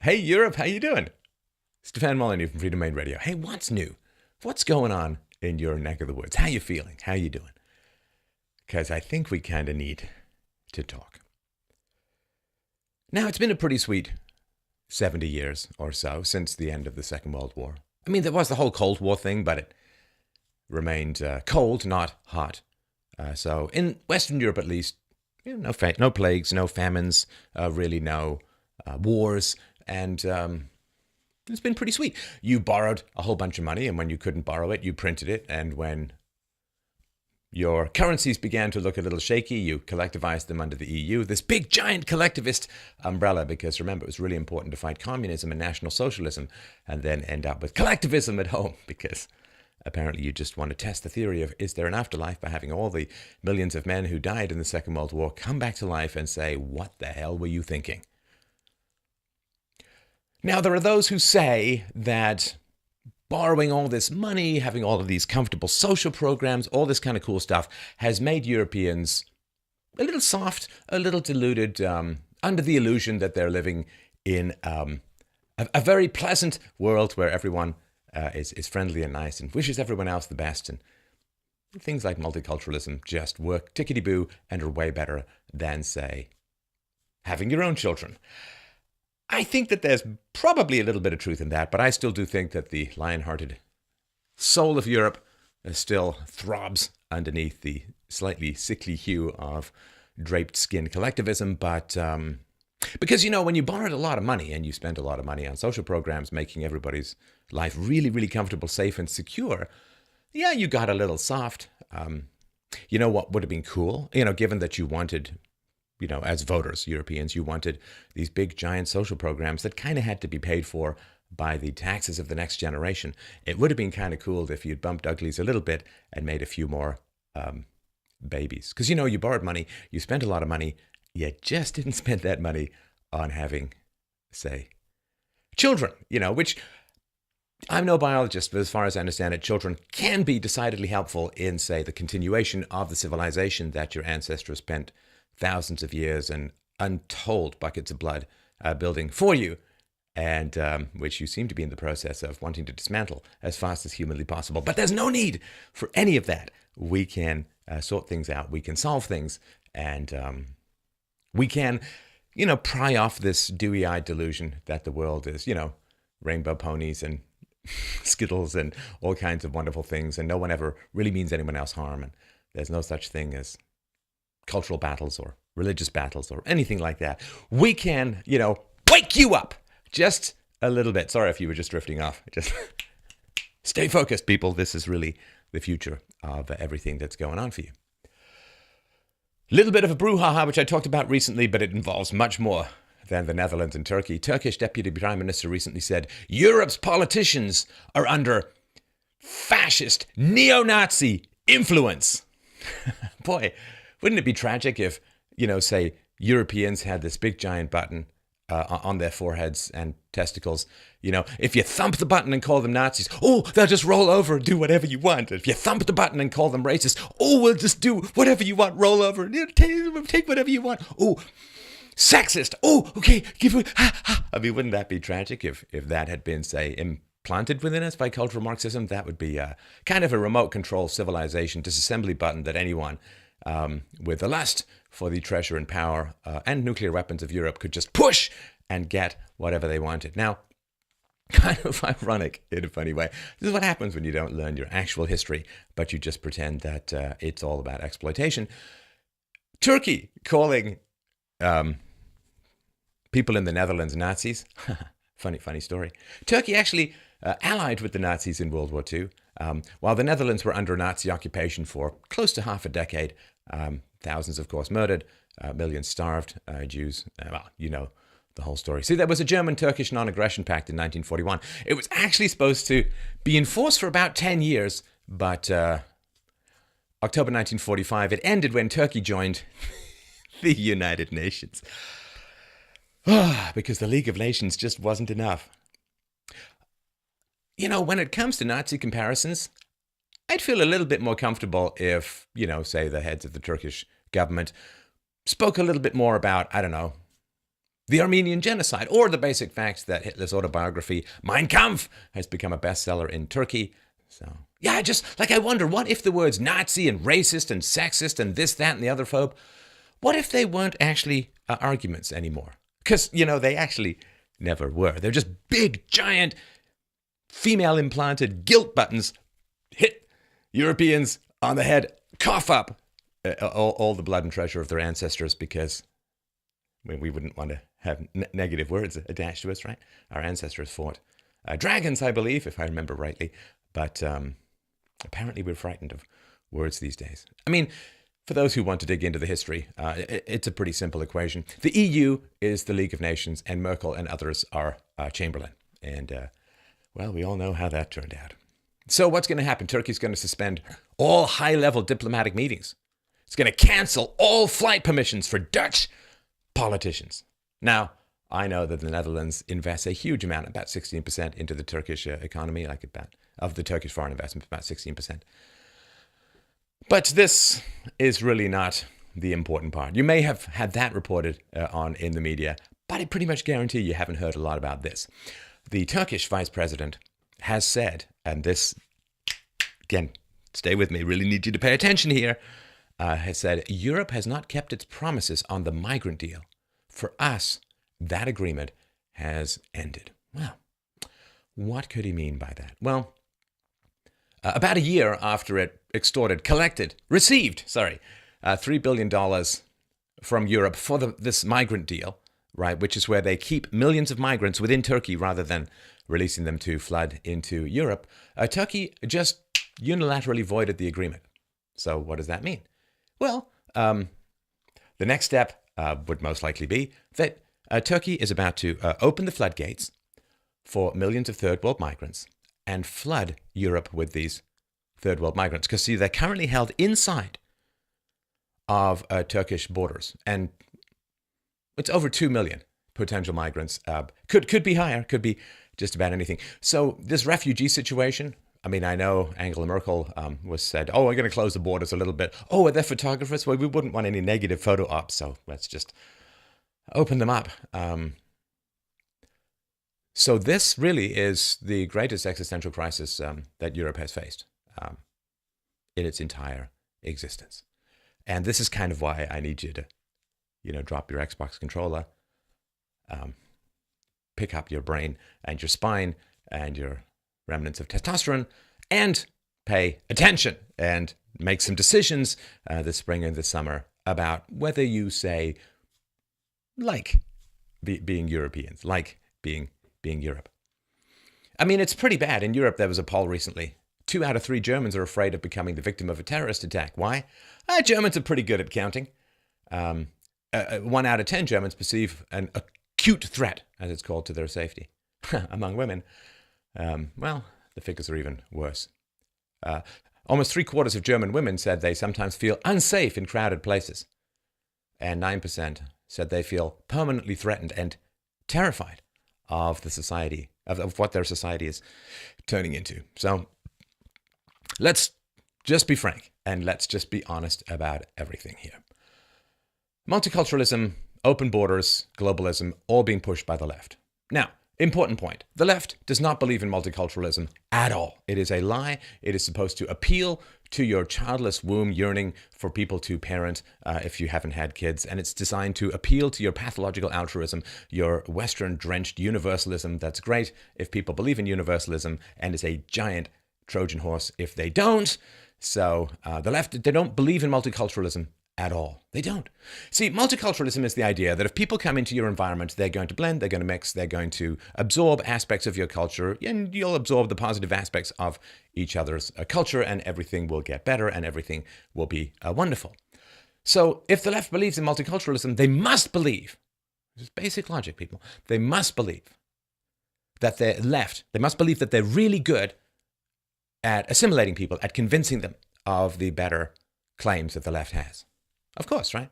Hey Europe, how you doing? Stefan Molyneux from Freedom Main Radio. Hey, what's new? What's going on in your neck of the woods? How you feeling? How you doing? Because I think we kind of need to talk. Now, it's been a pretty sweet 70 years or so since the end of the Second World War. I mean, there was the whole Cold War thing, but it remained cold, not hot. So in Western Europe, at least, no plagues, no famines, really no wars, and it's been pretty sweet. You borrowed a whole bunch of money, and when you couldn't borrow it, you printed it, and when your currencies began to look a little shaky, you collectivized them under the EU, this big, giant collectivist umbrella, because remember, it was really important to fight communism and National Socialism, and then end up with collectivism at home, because apparently you just want to test the theory of, is there an afterlife, by having all the millions of men who died in the Second World War come back to life and say, what the hell were you thinking? Now, there are those who say that borrowing all this money, having all of these comfortable social programs, all this kind of cool stuff, has made Europeans a little soft, a little deluded, under the illusion that they're living in a very pleasant world where everyone is friendly and nice and wishes everyone else the best. And things like multiculturalism just work tickety-boo and are way better than, say, having your own children. I think that there's probably a little bit of truth in that, but I still do think that the lion-hearted soul of Europe still throbs underneath the slightly sickly hue of draped skin collectivism. But because, when you borrowed a lot of money and you spent a lot of money on social programs, making everybody's life really, really comfortable, safe, and secure, yeah, you got a little soft. What would have been cool? Given that you wanted, as voters, Europeans, you wanted these big, giant social programs that kind of had to be paid for by the taxes of the next generation. It would have been kind of cool if you'd bumped uglies a little bit and made a few more babies. Because, you borrowed money, you spent a lot of money, you just didn't spend that money on having, say, children, which I'm no biologist, but as far as I understand it, children can be decidedly helpful in, say, the continuation of the civilization that your ancestors spent thousands of years and untold buckets of blood building for you, and which you seem to be in the process of wanting to dismantle as fast as humanly possible. But there's no need for any of that. We can sort things out. We can solve things, and we can, pry off this dewy-eyed delusion that the world is, rainbow ponies and Skittles and all kinds of wonderful things, and no one ever really means anyone else harm, and there's no such thing as cultural battles or religious battles or anything like that. We can, wake you up just a little bit. Sorry if you were just drifting off. Just stay focused, people. This is really the future of everything that's going on for you. Little bit of a brouhaha, which I talked about recently, but it involves much more than the Netherlands and Turkey. Turkish Deputy Prime Minister recently said, Europe's politicians are under fascist, neo-Nazi influence. Boy, wouldn't it be tragic if, say, Europeans had this big giant button on their foreheads and testicles. If you thump the button and call them Nazis, they'll just roll over and do whatever you want. If you thump the button and call them racist, we'll just do whatever you want, roll over, take whatever you want. Sexist. Okay, give it. I mean, wouldn't that be tragic if that had been, say, implanted within us by cultural Marxism? That would be kind of a remote control civilization disassembly button that anyone with the lust for the treasure and power and nuclear weapons of Europe could just push and get whatever they wanted. Now, kind of ironic in a funny way. This is what happens when you don't learn your actual history, but you just pretend that it's all about exploitation. Turkey calling people in the Netherlands Nazis. Funny story. Turkey actually allied with the Nazis in World War II. While the Netherlands were under Nazi occupation for close to half a decade, thousands, of course, murdered, millions starved, Jews, the whole story. See, there was a German-Turkish non-aggression pact in 1941. It was actually supposed to be enforced for about 10 years, but October 1945, it ended when Turkey joined the United Nations. Because the League of Nations just wasn't enough. When it comes to Nazi comparisons, I'd feel a little bit more comfortable if, say, the heads of the Turkish government spoke a little bit more about, I don't know, the Armenian genocide, or the basic fact that Hitler's autobiography, Mein Kampf, has become a bestseller in Turkey. So, yeah, I wonder, what if the words Nazi and racist and sexist and this, that, and the other phobe, what if they weren't actually arguments anymore? Because, they actually never were. They're just big, giant, female-implanted guilt buttons. Hit Europeans on the head, cough up all the blood and treasure of their ancestors, because we wouldn't want to have negative words attached to us, right? Our ancestors fought dragons, I believe, if I remember rightly. But apparently we're frightened of words these days. I mean, for those who want to dig into the history, it's a pretty simple equation. The EU is the League of Nations, and Merkel and others are Chamberlain. And, well, we all know how that turned out. So what's going to happen? Turkey's going to suspend all high-level diplomatic meetings. It's going to cancel all flight permissions for Dutch politicians. Now, I know that the Netherlands invests a huge amount, about 16% into the Turkish economy, of the Turkish foreign investment, about 16%. But this is really not the important part. You may have had that reported on in the media, but I pretty much guarantee you haven't heard a lot about this. The Turkish vice president has said, and this, again, stay with me, really need you to pay attention here, has said, Europe has not kept its promises on the migrant deal. For us, that agreement has ended. Well, what could he mean by that? Well, about a year after it received $3 billion from Europe for this migrant deal, right, which is where they keep millions of migrants within Turkey rather than releasing them to flood into Europe, Turkey just unilaterally voided the agreement. So what does that mean? Well, the next step would most likely be that Turkey is about to open the floodgates for millions of third world migrants and flood Europe with these third world migrants. Because, see, they're currently held inside of Turkish borders. And it's over 2 million potential migrants. Could be higher, could be just about anything. So this refugee situation, I mean, I know Angela Merkel was said, we're going to close the borders a little bit. Oh, are there photographers? Well, we wouldn't want any negative photo ops, so let's just open them up. So this really is the greatest existential crisis that Europe has faced in its entire existence. And this is kind of why I need you to, drop your Xbox controller, pick up your brain and your spine and your remnants of testosterone, and pay attention and make some decisions this spring and this summer about whether you say, being Europeans, being Europe. I mean, it's pretty bad. In Europe, there was a poll recently. 2 out of 3 Germans are afraid of becoming the victim of a terrorist attack. Why? Germans are pretty good at counting. 1 out of 10 Germans perceive an acute threat, as it's called, to their safety. Among women, well, the figures are even worse. Almost 3/4 of German women said they sometimes feel unsafe in crowded places. And 9% said they feel permanently threatened and terrified of the society, of what their society is turning into. So let's just be frank and let's just be honest about everything here. Multiculturalism, open borders, globalism, all being pushed by the left. Now, important point. The left does not believe in multiculturalism at all. It is a lie. It is supposed to appeal to your childless womb yearning for people to parent if you haven't had kids. And it's designed to appeal to your pathological altruism, your Western-drenched universalism. That's great if people believe in universalism, and is a giant Trojan horse if they don't. So the left, they don't believe in multiculturalism at all. They don't. See, multiculturalism is the idea that if people come into your environment, they're going to blend, they're going to mix, they're going to absorb aspects of your culture, and you'll absorb the positive aspects of each other's culture, and everything will get better, and everything will be wonderful. So if the left believes in multiculturalism, they must believe, this is basic logic, people, they must believe that they're left, they must believe that they're really good at assimilating people, at convincing them of the better claims that the left has. Of course, right?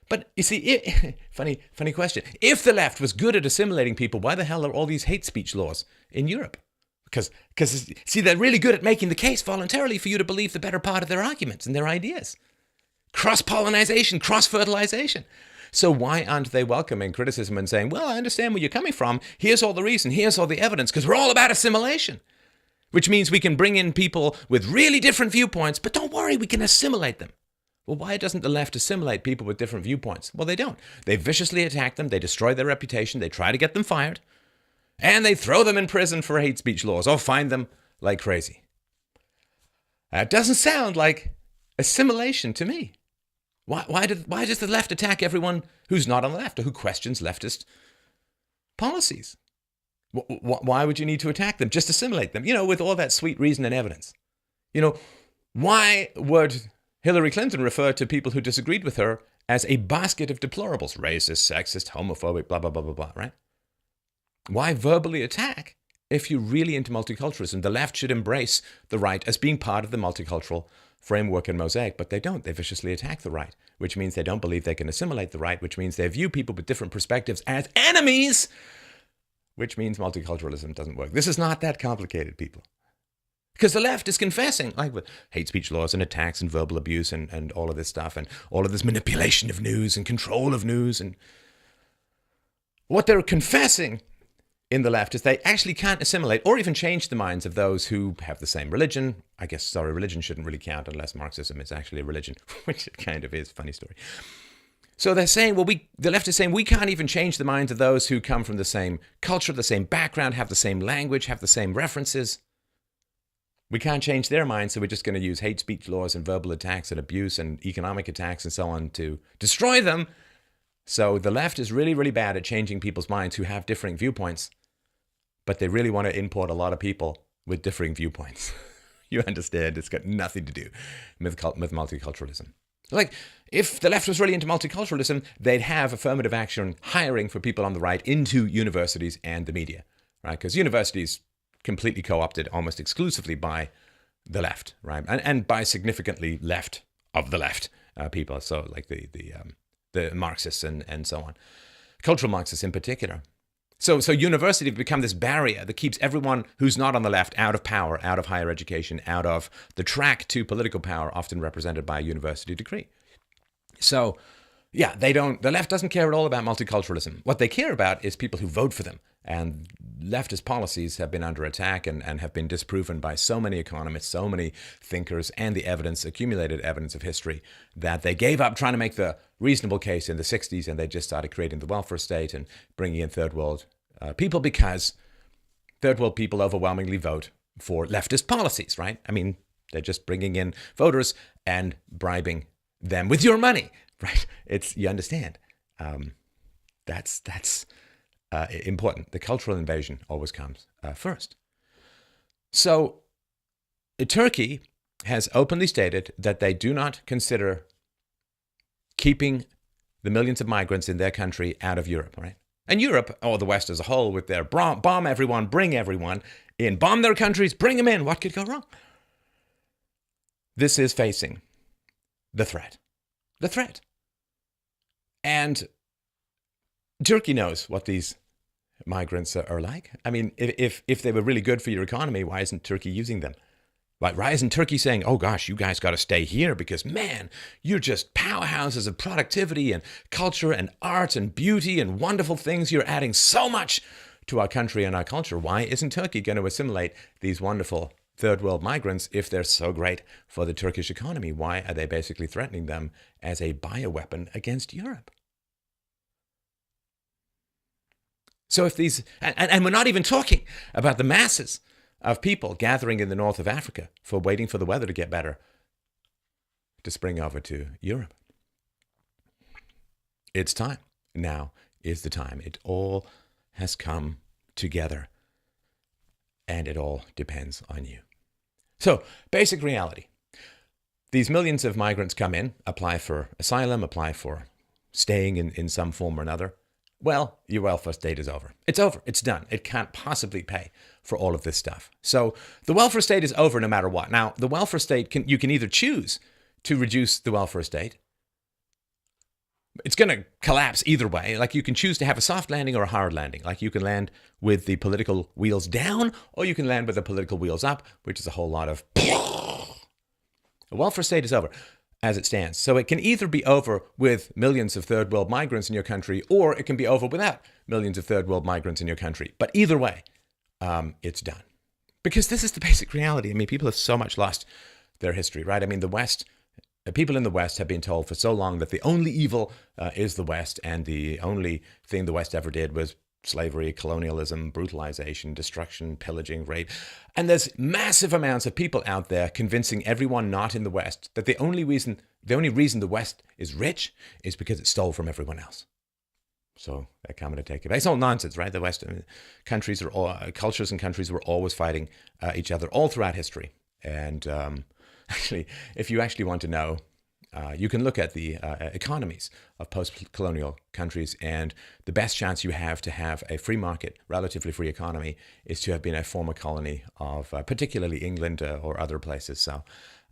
But you see, funny question. If the left was good at assimilating people, why the hell are all these hate speech laws in Europe? Because see, they're really good at making the case voluntarily for you to believe the better part of their arguments and their ideas. Cross-pollination, cross-fertilization. So why aren't they welcoming criticism and saying, well, I understand where you're coming from. Here's all the reason. Here's all the evidence, because we're all about assimilation, which means we can bring in people with really different viewpoints, but don't worry, we can assimilate them. Well, why doesn't the left assimilate people with different viewpoints? Well, they don't. They viciously attack them. They destroy their reputation. They try to get them fired. And they throw them in prison for hate speech laws or fine them like crazy. That doesn't sound like assimilation to me. Why does the left attack everyone who's not on the left or who questions leftist policies? Why would you need to attack them? Just assimilate them, with all that sweet reason and evidence. Why would Hillary Clinton refer to people who disagreed with her as a basket of deplorables? Racist, sexist, homophobic, blah, blah, blah, blah, blah, right? Why verbally attack if you're really into multiculturalism? The left should embrace the right as being part of the multicultural framework and mosaic, but they don't. They viciously attack the right, which means they don't believe they can assimilate the right, which means they view people with different perspectives as enemies, which means multiculturalism doesn't work. This is not that complicated, people. Because the left is confessing, like with hate speech laws and attacks and verbal abuse and all of this stuff and all of this manipulation of news and control of news. And what they're confessing in the left is they actually can't assimilate or even change the minds of those who have the same religion. I guess, religion shouldn't really count unless Marxism is actually a religion, which it kind of is. Funny story. So they're saying, the left is saying we can't even change the minds of those who come from the same culture, the same background, have the same language, have the same references. We can't change their minds, so we're just going to use hate speech laws and verbal attacks and abuse and economic attacks and so on to destroy them. So the left is really, really bad at changing people's minds who have differing viewpoints, but they really want to import a lot of people with differing viewpoints. You understand, it's got nothing to do with multiculturalism. Like, if the left was really into multiculturalism, they'd have affirmative action hiring for people on the right into universities and the media, right? Because universities completely co-opted almost exclusively by the left, right? And by significantly left of the left people, so like the Marxists and so on, cultural Marxists in particular. So university have become this barrier that keeps everyone who's not on the left out of power, out of higher education, out of the track to political power, often represented by a university degree. So, yeah, the left doesn't care at all about multiculturalism. What they care about is people who vote for them. And leftist policies have been under attack and have been disproven by so many economists, so many thinkers, and the accumulated evidence of history, that they gave up trying to make the reasonable case in the 60s, and they just started creating the welfare state and bringing in third world people, because third world people overwhelmingly vote for leftist policies, right? I mean, they're just bringing in voters and bribing them with your money, right? You understand. That's important. The cultural invasion always comes first. So Turkey has openly stated that they do not consider keeping the millions of migrants in their country out of Europe, right? And Europe, or the West as a whole, with their bomb everyone, bring everyone in, bomb their countries, bring them in. What could go wrong? This is facing the threat. The threat. And Turkey knows what these migrants are like. I mean, if they were really good for your economy, why isn't Turkey using them? Why isn't Turkey saying, oh gosh, you guys got to stay here because, man, you're just powerhouses of productivity and culture and art and beauty and wonderful things. You're adding so much to our country and our culture. Why isn't Turkey going to assimilate these wonderful third world migrants if they're so great for the Turkish economy? Why are they basically threatening them as a bioweapon against Europe? So if these, and we're not even talking about the masses of people gathering in the north of Africa for waiting for the weather to get better to spring over to Europe. It's time. Now is the time. It all has come together, and it all depends on you. So, basic reality. These millions of migrants come in, apply for asylum, apply for staying in some form or another. Well, your welfare state is over. It's over. It's done. It can't possibly pay for all of this stuff. So the welfare state is over no matter what. Now, the welfare state, you can either choose to reduce the welfare state. It's going to collapse either way. Like, you can choose to have a soft landing or a hard landing. Like, you can land with the political wheels down, or you can land with the political wheels up, which is a whole lot of... The welfare state is over. as it stands. So it can either be over with millions of third world migrants in your country, or it can be over without millions of third world migrants in your country. But either way, it's done. Because this is the basic reality. I mean, people have so much lost their history, right? I mean, the West, people in the West have been told for so long that the only evil is the West, and the only thing the West ever did was slavery, colonialism, brutalization, destruction, pillaging, rape. And there's massive amounts of people out there convincing everyone not in the West that the only reason the West is rich is because it stole from everyone else. So they're coming to take it. It's all nonsense, right? The West countries are all, cultures and countries were always fighting each other all throughout history. And actually, if you actually want to know, you can look at the economies of post-colonial countries, and the best chance you have to have a free market, relatively free economy, is to have been a former colony of particularly England or other places. So,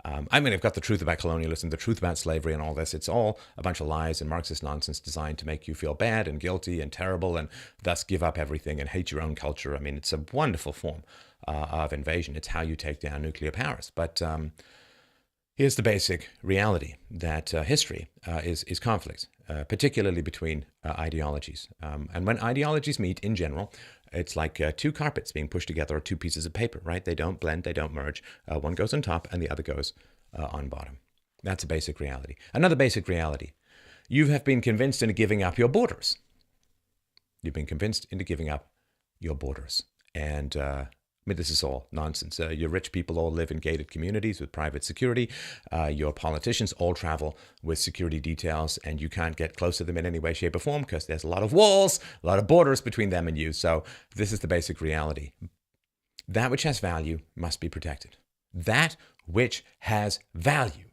I mean, I've got the truth about colonialism, the truth about slavery and all this. It's all a bunch of lies and Marxist nonsense designed to make you feel bad and guilty and terrible, and thus give up everything and hate your own culture. I mean, it's a wonderful form of invasion. It's how you take down nuclear powers. But here's the basic reality, that history is conflict, particularly between ideologies. And when ideologies meet in general, it's like two carpets being pushed together, or two pieces of paper, right? They don't blend, they don't merge. One goes on top and the other goes on bottom. That's a basic reality. Another basic reality. You have been convinced into giving up your borders. You've been convinced into giving up your borders. And I mean, this is all nonsense. Your rich people all live in gated communities with private security. Your politicians all travel with security details, and you can't get close to them in any way, shape, or form because there's a lot of walls, a lot of borders between them and you. So this is the basic reality. That which has value must be protected. That which has value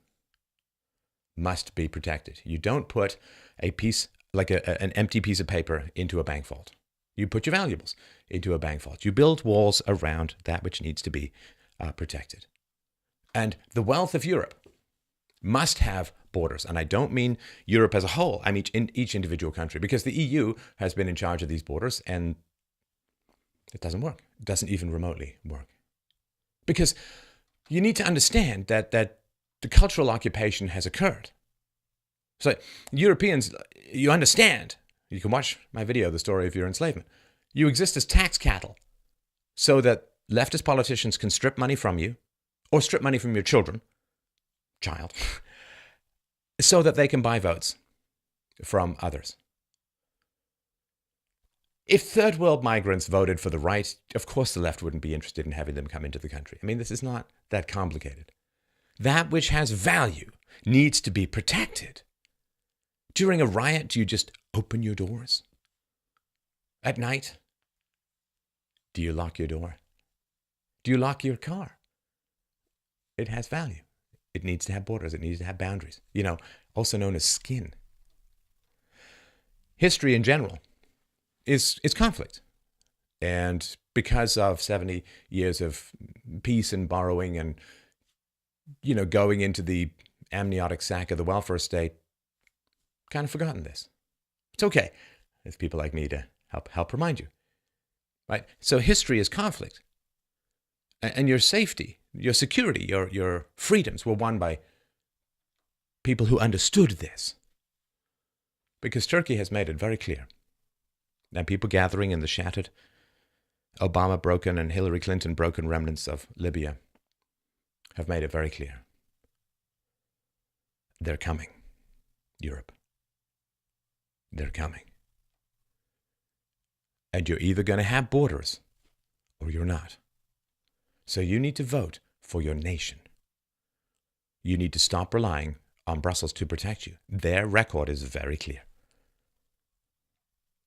must be protected. You don't put a piece, like an empty piece of paper, into a bank vault. You put your valuables into a bank vault. You build walls around that which needs to be protected. And the wealth of Europe must have borders. And I don't mean Europe as a whole. I mean each individual country, because the EU has been in charge of these borders, and it doesn't work. It doesn't even remotely work. Because you need to understand that the cultural occupation has occurred. So Europeans, you understand. You can watch my video, The Story of Your Enslavement. You exist as tax cattle so that leftist politicians can strip money from you, or strip money from your child, so that they can buy votes from others. If third world migrants voted for the right, of course the left wouldn't be interested in having them come into the country. I mean, this is not that complicated. That which has value needs to be protected. During a riot, do you just open your doors? At night, do you lock your door? Do you lock your car? It has value. It needs to have borders. It needs to have boundaries. You know, also known as skin. History in general is conflict. And because of 70 years of peace and borrowing and, you know, going into the amniotic sac of the welfare state, kind of forgotten this. It's okay. There's people like me to help remind you. Right? So history is conflict. And your safety, your security, your freedoms were won by people who understood this. Because Turkey has made it very clear. And people gathering in the shattered, Obama broken and Hillary Clinton broken remnants of Libya have made it very clear. They're coming, Europe. They're coming. And you're either going to have borders or you're not. So you need to vote for your nation. You need to stop relying on Brussels to protect you. Their record is very clear.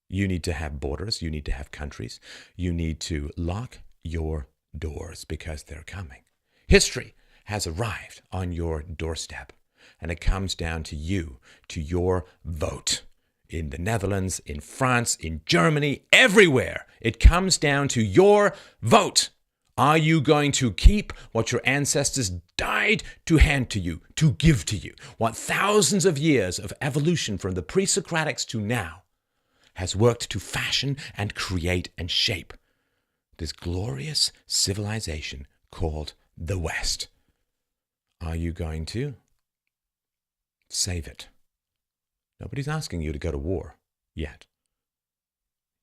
You need to have borders. You need to have countries. You need to lock your doors because they're coming. History has arrived on your doorstep, and it comes down to you, to your vote. In the Netherlands, in France, in Germany, everywhere. It comes down to your vote. Are you going to keep what your ancestors died to hand to you, to give to you? What thousands of years of evolution from the pre-Socratics to now has worked to fashion and create and shape this glorious civilization called the West. Are you going to save it. Nobody's asking you to go to war yet.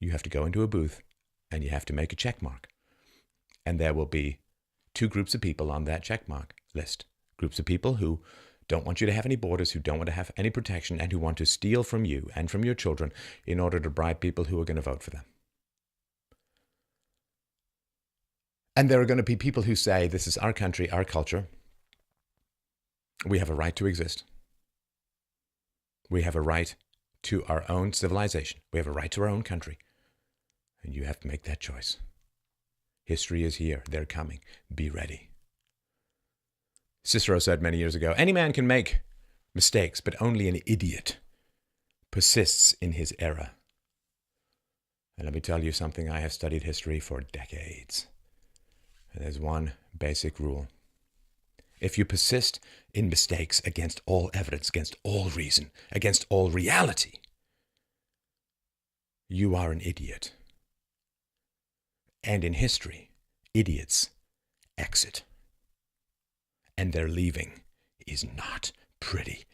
You have to go into a booth and you have to make a check mark. And there will be two groups of people on that check mark list. Groups of people who don't want you to have any borders, who don't want to have any protection, and who want to steal from you and from your children in order to bribe people who are going to vote for them. And there are going to be people who say, this is our country, our culture. We have a right to exist. We have a right to our own civilization. We have a right to our own country. And you have to make that choice. History is here. They're coming. Be ready. Cicero said many years ago, any man can make mistakes, but only an idiot persists in his error. And let me tell you something, I have studied history for decades. And there's one basic rule. If you persist in mistakes against all evidence, against all reason, against all reality, you are an idiot. And in history, idiots exit. And their leaving is not pretty.